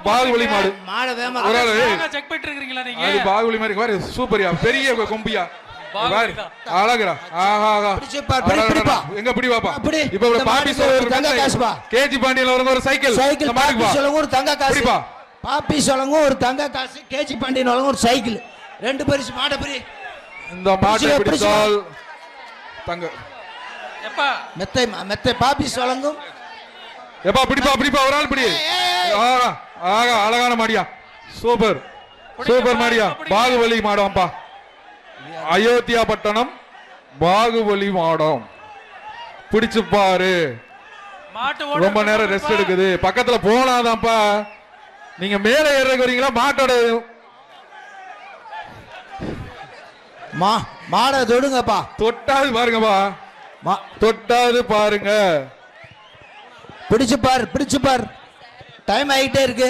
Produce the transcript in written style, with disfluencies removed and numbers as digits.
பாகுபலி மாடு. செக் பண்ணிட்டு இருக்கீங்களா நீங்க? அது பாகுபலி மாதிரி பாரு, சூப்பர்யா, பெரிய கொம்பியா பாரு, அழகுடா. ஆஹா, எங்க பிடி பாப்பா. இப்ப பாப்பி சொல்லுங்க, கேஜி பாண்டியன்ல வருங்க ஒரு சைக்கிள். பாப்பி சொல்லுங்க ஒரு தங்க காசு. பாப்பி சொல்லுங்க ஒரு தங்க காசு. கேஜி பாண்டியன் வழங்க ஒரு சைக்கிள். 2 பரிசு. மாட பிரி. இந்த மாட்டை பிடித்தால் தங்க. எப்பா மெத்தை மெத்தை பாப்பி சொல்லுங்க. எப்பா பிடிப்பா பிடிப்பா, ஒரு ஆள் பிடி. ஆஹா ஆஹா, அழகான மாடியா, சூப்பர் சூப்பர் மாடியா. பாகுபலி மாடம்ப்பா, அயோத்தியா பட்டணம் பாகுபலி மாடம். பிடிச்சு பாரு. ரொம்ப நேரம் ரெஸ்ட் எடுக்குது, பக்கத்துல போனாதான்ப்பா. நீங்க மேல ஏறக்கு வரீங்களா? மாட்டோட மாட தொடுங்கப்பா. தொட்டாது பாருங்கப்பா, தொட்டாது பாருங்க. பிடிச்சு பாரு, பிடிச்சு பாரு. டைம் ஆகிட்டே இருக்கு.